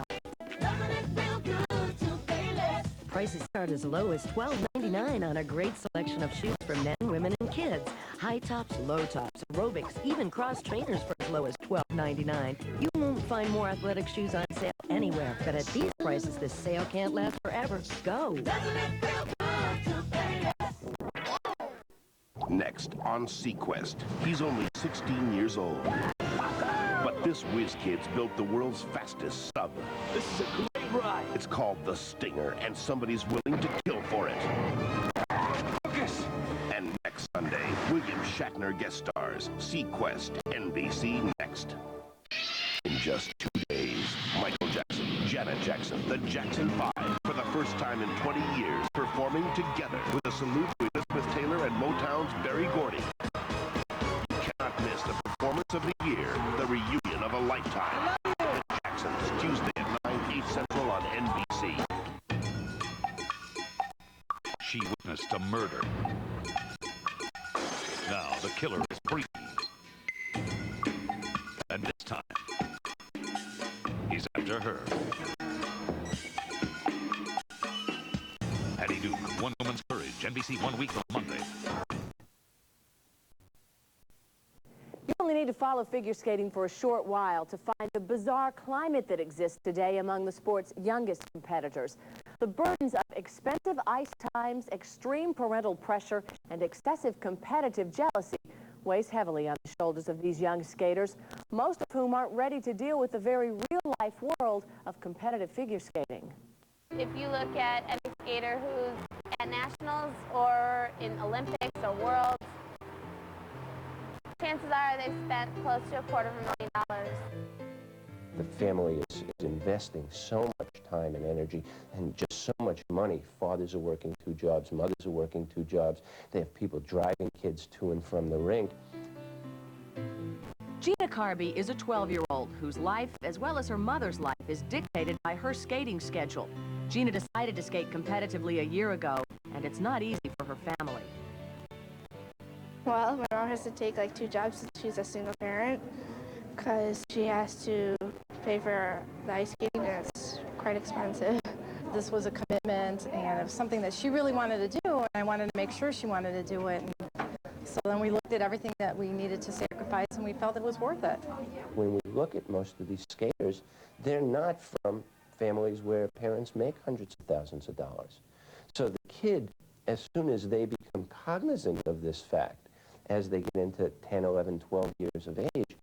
Prices start as low as $12.99 on a great selection of shoes for men, women, and kids. High tops, low tops, aerobics, even cross trainers for as low as $12.99. You won't find more athletic shoes on sale anywhere, but at these prices, this sale can't last forever. Go! Next on Sequest, he's only 16 years old. But this whiz kid's built the world's fastest sub. This is a great ride. It's called the Stinger, and somebody's willing to kill for it. Focus! And next Sunday, William Shatner guest stars. Sequest, NBC Next. In just 2 days, Michael Jackson, Janet Jackson, the Jackson 5, for the first time in 20 years, performing together with a salute to Elizabeth Taylor and Motown's Berry Gordy. You cannot miss the performance of the year, the reunion of a lifetime. The Jacksons, Tuesday at 9, 8 Central on NBC. She witnessed a murder. Now the killer is free. And this time, he's after her. Hattie Duke, One Woman's Courage, NBC 1 week on Monday. You only need to follow figure skating for a short while to find the bizarre climate that exists today among the sport's youngest competitors. The burdens of expensive ice times, extreme parental pressure, and excessive competitive jealousy weighs heavily on the shoulders of these young skaters, most of whom aren't ready to deal with the very real-life world of competitive figure skating. If you look at any skater who's at nationals or in Olympics or worlds, chances are they've spent close to $250,000. The family is investing so much time and energy and just so much money. Fathers are working 2 jobs, mothers are working 2 jobs. They have people driving kids to and from the rink. Gina Carby is a 12-year-old whose life, as well as her mother's life, is dictated by her skating schedule. Gina decided to skate competitively a year ago, and it's not easy for her family. Well, my mom has to take like 2 jobs since she's a single parent because she has to pay for the ice skating and it's quite expensive. This was a commitment and it was something that she really wanted to do, and I wanted to make sure she wanted to do it. And so then we looked at everything that we needed to sacrifice and we felt it was worth it. When we look at most of these skaters, they're not from families where parents make hundreds of thousands of dollars. So the kid, as soon as they become cognizant of this fact, as they get into 10, 11, 12 years of age,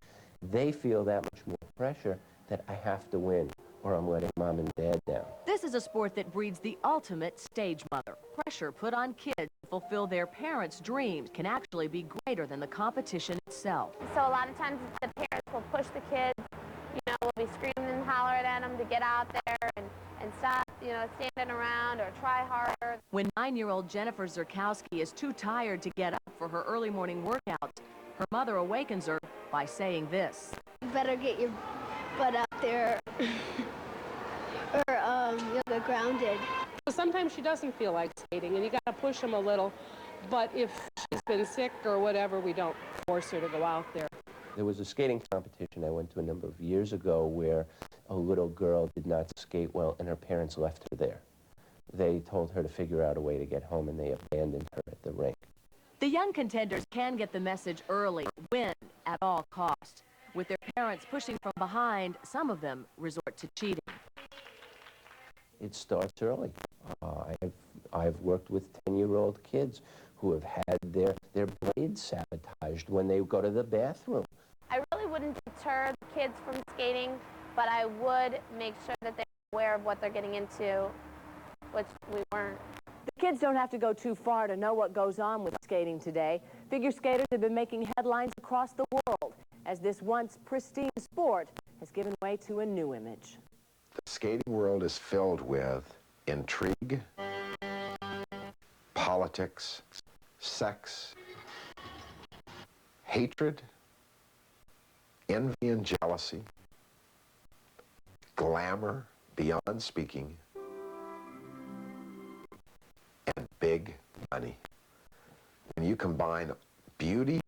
they feel that much more pressure that I have to win or I'm letting mom and dad down. This is a sport that breeds the ultimate stage mother. Pressure put on kids to fulfill their parents' dreams can actually be greater than the competition itself. So a lot of times the parents will push the kids, you know, will be screaming and hollering at them to get out there and stop, you know, standing around or try harder. When 9-year-old Jennifer Zerkowski is too tired to get up for her early morning workouts, her mother awakens her by saying this. You better get your butt up there or you'll get grounded. Sometimes she doesn't feel like skating and you got to push them a little, but if she's been sick or whatever, we don't force her to go out there. There was a skating competition I went to a number of years ago where a little girl did not skate well and her parents left her there. They told her to figure out a way to get home and they abandoned her at the rink. The young contenders can get the message early, win at all costs. With their parents pushing from behind, some of them resort to cheating. It starts early. I've worked with 10-year-old kids who have had their blades sabotaged when they go to the bathroom. I really wouldn't deter the kids from skating, but I would make sure that they're aware of what they're getting into, which we weren't. The kids don't have to go too far to know what goes on with skating today. Figure skaters have been making headlines across the world as this once pristine sport has given way to a new image. The skating world is filled with intrigue, politics, sex, hatred, envy and jealousy, glamour beyond speaking, and big money. When you combine beauty,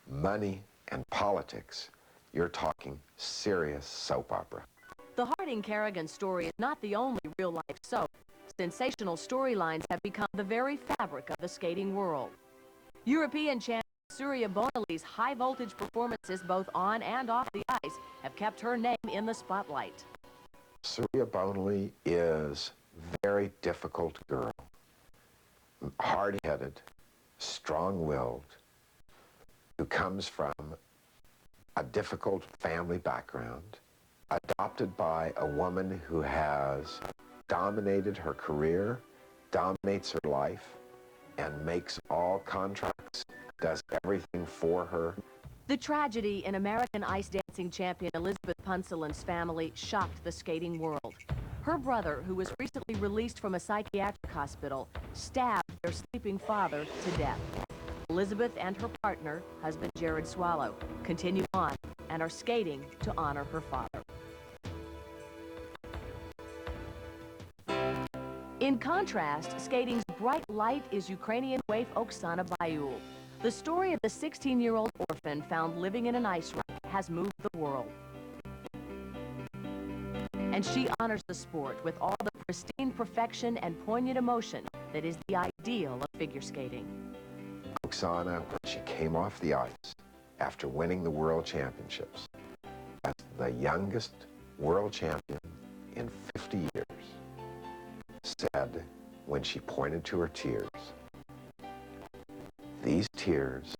money, and politics, you're talking serious soap opera. The Harding-Kerrigan story is not the only real-life soap. Sensational storylines have become the very fabric of the skating world. European champion Surya Bonali's high-voltage performances both on and off the ice have kept her name in the spotlight. Surya Bonali is a very difficult girl, hard-headed, strong-willed, who comes from a difficult family background, adopted by a woman who has dominated her career, dominates her life, and makes all contracts, does everything for her. The tragedy in American ice dancing champion Elizabeth Punselin's family shocked the skating world. Her brother, who was recently released from a psychiatric hospital, stabbed their sleeping father to death. Elizabeth and her partner, husband Jared Swallow, continue on and are skating to honor her father. In contrast, skating's bright light is Ukrainian waif Oksana Bayul. The story of the 16-year-old orphan found living in an ice rink has moved the world. And she honors the sport with all the pristine perfection and poignant emotion that is the ideal of figure skating. Oksana, when she came off the ice after winning the World Championships, as the youngest world champion in 50 years, said, when she pointed to her tears, "These tears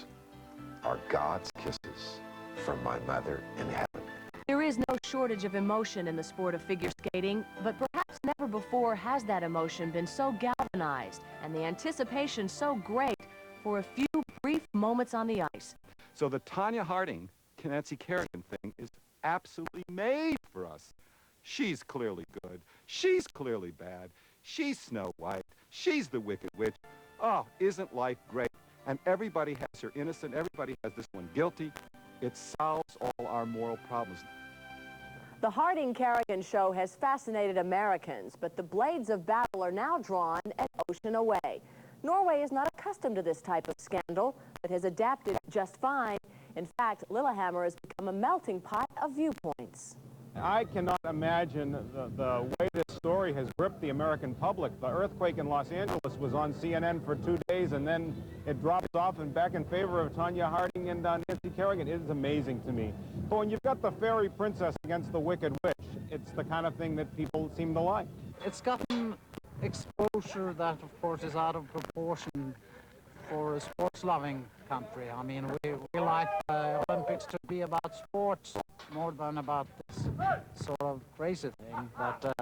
are God's kisses from my mother in heaven." There is no shortage of emotion in the sport of figure skating, but perhaps never before has that emotion been so galvanized and the anticipation so great for a few brief moments on the ice. So the Tanya Harding, Nancy Kerrigan thing is absolutely made for us. She's clearly good. She's clearly bad. She's Snow White. She's the Wicked Witch. Oh, isn't life great? And everybody has her innocent. Everybody has this one guilty. It solves all our moral problems. The Harding-Kerrigan show has fascinated Americans, but the blades of battle are now drawn an ocean away. Norway is not accustomed to this type of scandal, but has adapted just fine. In fact, Lillehammer has become a melting pot of viewpoints. I cannot imagine the way this story has gripped the American public. The earthquake in Los Angeles was on CNN for 2 days, and then it drops off and back in favor of Tanya Harding and Nancy Kerrigan. It is amazing to me. But when you've got the fairy princess against the Wicked Witch, it's the kind of thing that people seem to like. It's gotten exposure that, of course, is out of proportion for a sports-loving country. I mean, we like the Olympics to be about sports more than about this sort of crazy thing. But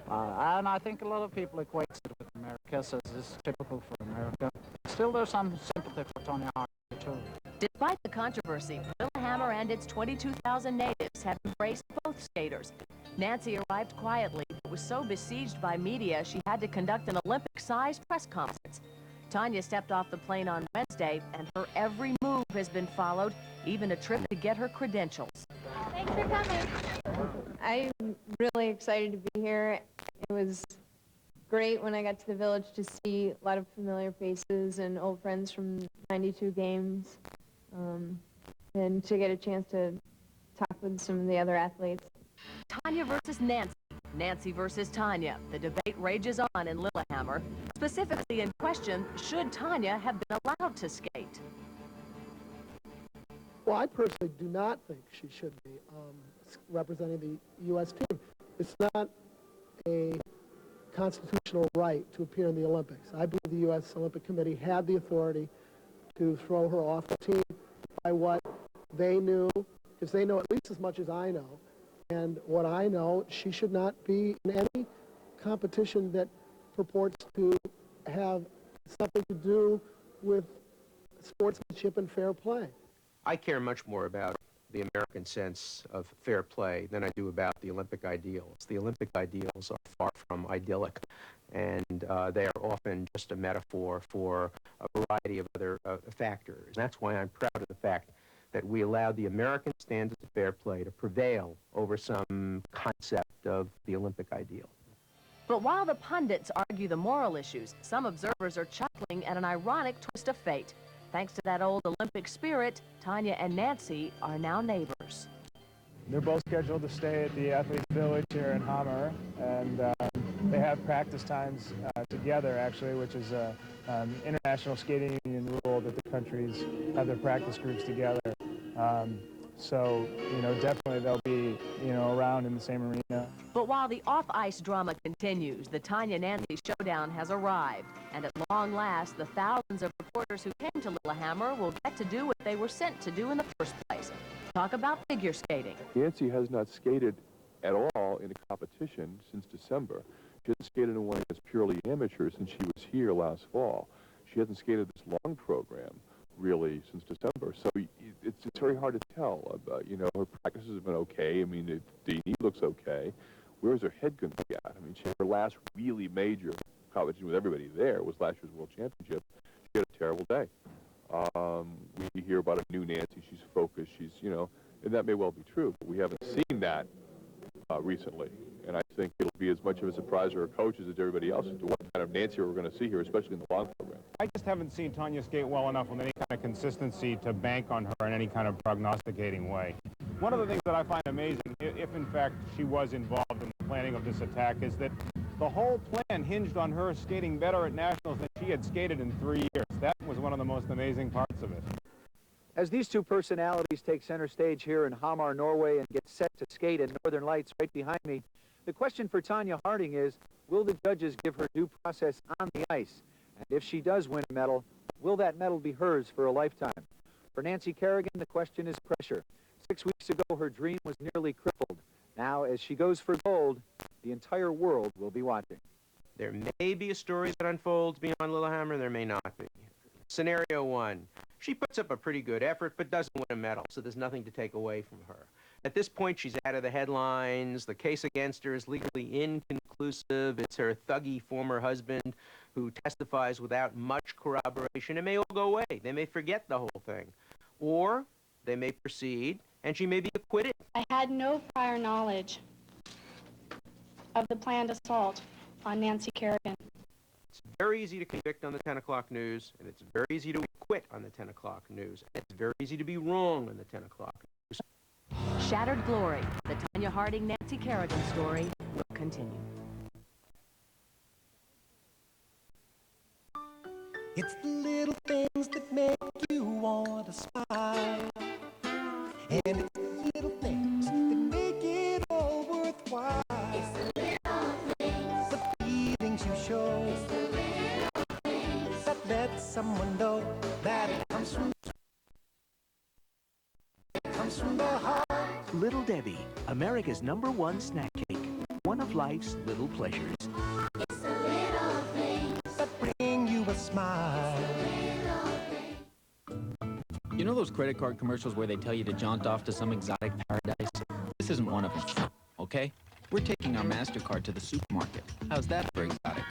and I think a lot of people equate it with America, as is typical for America. Still, there's some sympathy for Tanya Harding, too. Despite the controversy, Lillehammer and its 22,000 natives have embraced both skaters. Nancy arrived quietly, but was so besieged by media she had to conduct an Olympic-sized press conference. Tanya stepped off the plane on Wednesday, and her every move has been followed, even a trip to get her credentials. Thanks for coming. I'm really excited to be here. It was great when I got to the village to see a lot of familiar faces and old friends from 92 games, and to get a chance to talk with some of the other athletes. Tanya versus Nancy. Nancy versus Tanya. The debate rages on in Lillehammer. Specifically in question, should Tanya have been allowed to skate? Well, I personally do not think she should be representing the U.S. team. It's not a constitutional right to appear in the Olympics. I believe the U.S. Olympic Committee had the authority to throw her off the team by what they knew, because they know at least as much as I know. And what I know, she should not be in any competition that purports to have something to do with sportsmanship and fair play. I care much more about the American sense of fair play than I do about the Olympic ideals. The Olympic ideals are far from idyllic, and they are often just a metaphor for a variety of other factors. And that's why I'm proud of the fact that we allowed the American standards of fair play to prevail over some concept of the Olympic ideal. But while the pundits argue the moral issues, some observers are chuckling at an ironic twist of fate. Thanks to that old Olympic spirit, Tanya and Nancy are now neighbors. They're both scheduled to stay at the Athletes Village here in Hammer, and they have practice times together, actually, which is an international skating union rule that the countries have their practice groups together. So, you know, definitely they'll be, you know, around in the same arena. But while the off-ice drama continues, the Tanya-Nancy showdown has arrived. And at long last, the thousands of reporters who came to Lillehammer will get to do what they were sent to do in the first place. Talk about figure skating. Nancy has not skated at all in a competition since December. She hasn't skated in one that's purely amateur since she was here last fall. She hasn't skated this long program really since December, so it's very hard to tell. You know, her practices have been okay. I mean, the knee looks okay. Where's her head going to be at? I mean, her last really major competition with everybody there was last year's World Championship. She had a terrible day. We hear about a new Nancy. She's focused. She's, you know, and that may well be true, but we haven't seen that recently. And I think it'll be as much of a surprise to her coaches as everybody else as to what kind of Nancy we're going to see here, especially in the long program. I just haven't seen Tanya skate well enough with any kind of consistency to bank on her in any kind of prognosticating way. One of the things that I find amazing, if in fact she was involved in the planning of this attack, is that the whole plan hinged on her skating better at nationals than she had skated in 3 years. That was one of the most amazing parts of it. As these two personalities take center stage here in Hamar, Norway, and get set to skate in Northern Lights right behind me, the question for Tanya Harding is, will the judges give her due process on the ice? And if she does win a medal, will that medal be hers for a lifetime? For Nancy Kerrigan, the question is pressure. 6 weeks ago, her dream was nearly crippled. Now, as she goes for gold, the entire world will be watching. There may be a story that unfolds beyond Lillehammer, there may not be. Scenario one, she puts up a pretty good effort but doesn't win a medal, so there's nothing to take away from her. At this point, she's out of the headlines. The case against her is legally inconclusive. It's her thuggy former husband who testifies without much corroboration. It may all go away. They may forget the whole thing. Or they may proceed, and she may be acquitted. I had no prior knowledge of the planned assault on Nancy Kerrigan. It's very easy to convict on the 10 o'clock news, and it's very easy to acquit on the 10 o'clock news. And it's very easy to be wrong on the 10 o'clock news. Shattered Glory, the Tanya Harding-Nancy Kerrigan story, will continue. It's the little things that make you want to smile. And it's the little things that make it all worthwhile. It's the little things, the feelings you show. It's the little things that let someone know that it comes from the heart. Little Debbie, America's #1 snack cake. One of life's little pleasures. It's the little things that bring you a smile. You know those credit card commercials where they tell you to jaunt off to some exotic paradise? This isn't one of them, okay? We're taking our MasterCard to the supermarket. How's that for exotic?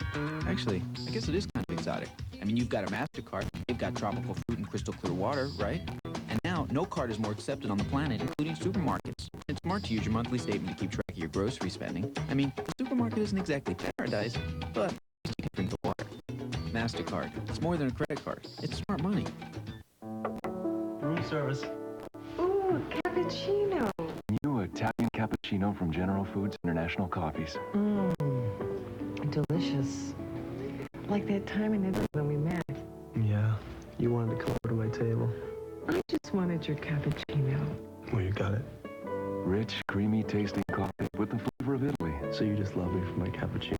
Actually, I guess it is kind of exotic. I mean, you've got a MasterCard, they've got tropical fruit and crystal clear water, right? And now, no card is more accepted on the planet, including supermarkets. It's smart to use your monthly statement to keep track of your grocery spending. I mean, the supermarket isn't exactly paradise, but you can drink the water. MasterCard, it's more than a credit card. It's smart money. Room service. Ooh, cappuccino. New Italian cappuccino from General Foods International Coffees. Delicious. Like that time in Italy when we met. Yeah, you wanted to come over to my table. I just wanted your cappuccino. Well, you got it. Rich, creamy, tasting coffee with the flavor of Italy. So you just love me for my cappuccino.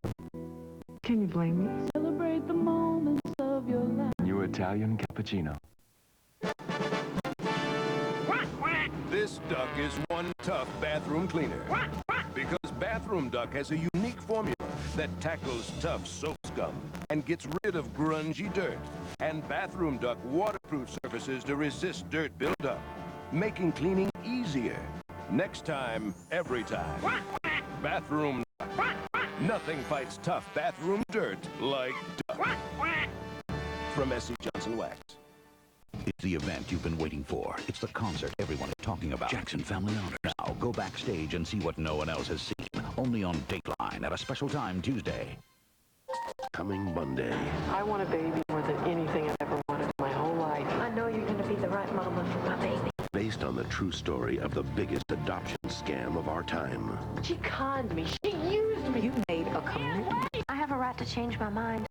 Can you blame me? Celebrate the moments of your life. New Italian cappuccino. This duck is one tough bathroom cleaner. Because Bathroom Duck has a unique formula that tackles tough soap scum and gets rid of grungy dirt. And Bathroom Duck waterproof surfaces to resist dirt buildup, making cleaning easier. Next time, every time. Bathroom Duck. Nothing fights tough bathroom dirt like duck. From S.C. Johnson Wax. It's the event you've been waiting for. It's the concert everyone is talking about. Jackson Family Honors. Now go backstage and see what no one else has seen. Only on Dateline at a special time Tuesday. Coming Monday. I want a baby more than anything I've ever wanted in my whole life. on the true story of the biggest adoption scam of our time. She conned me. She used me. You made a commitment. I have a right to change my mind.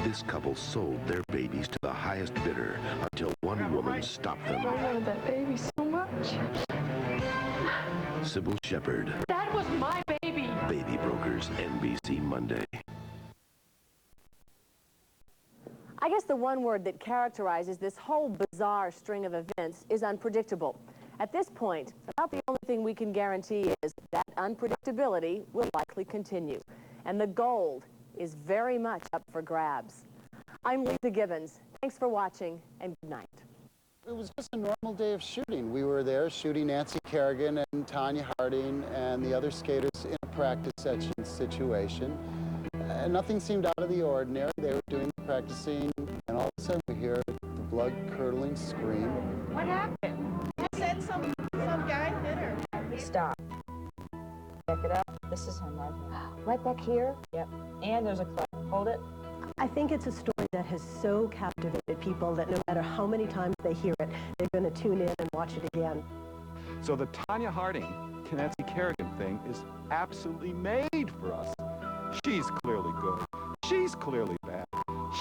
This couple sold their babies to the highest bidder until one woman stopped them. I wanted that baby so much. Sybil Shepherd. That was my baby. Baby Brokers, NBC Monday. I guess the one word that characterizes this whole bizarre string of events is unpredictable. At this point, about the only thing we can guarantee is that unpredictability will likely continue. And the gold is very much up for grabs. I'm Lisa Gibbons. Thanks for watching, and good night. It was just a normal day of shooting. We were there shooting Nancy Kerrigan and Tanya Harding and the other skaters in a practice section situation. And nothing seemed out of the ordinary. They were doing the practicing, and all of a sudden we hear the blood-curdling scream. What happened? I said some guy hit her. Stop. Check it out. This is him right here. Right back here? Yep. And there's a cut. Hold it. I think it's a story that has so captivated people that no matter how many times they hear it, they're going to tune in and watch it again. So the Tanya Harding, Nancy Kerrigan thing is absolutely made for us. She's clearly good. She's clearly bad.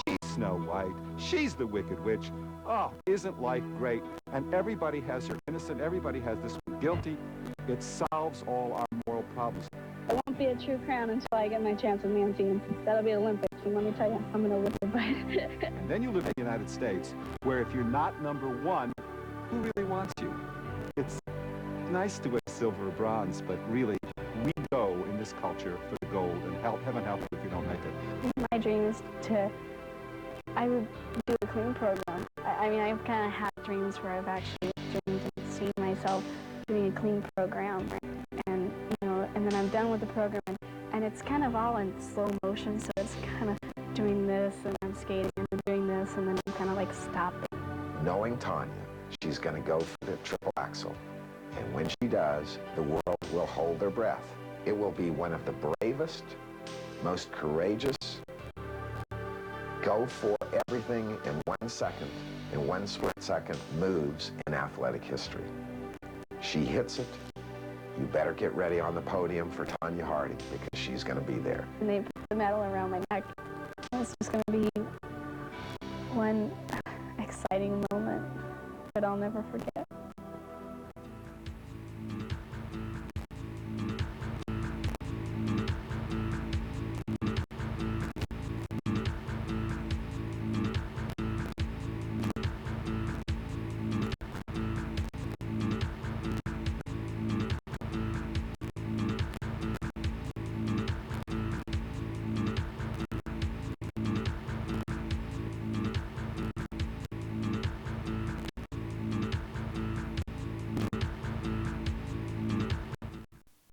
She's Snow White. She's the Wicked Witch. Oh, isn't life great? And everybody has her innocent. Everybody has this one guilty. It solves all our moral problems. It won't be a true crown until I get my chance with Nancy, and that'll be Olympics. And let me tell you, I'm going to live the fight. And then you live in the United States, where if you're not number one, who really wants you? It's nice to win silver or bronze, but really, we go in this culture for the gold, and heaven help you if you don't make it. My dream is I would do a clean program. I mean, I've kind of had dreams where I've actually dreamed and seen myself doing a clean program, and and then I'm done with the program, and it's kind of all in slow motion, so it's kind of doing this, and I'm skating, and I'm doing this, and then I'm kind of like stopping. Knowing Tanya, she's going to go for the triple axel, and when she does, the world will hold their breath. It will be one of the bravest, most courageous, go for everything in 1 second, in 1 split second moves in athletic history. She hits it. You better get ready on the podium for Tanya Harding, because she's going to be there. And they put the medal around my neck. It's just going to be one exciting moment that I'll never forget.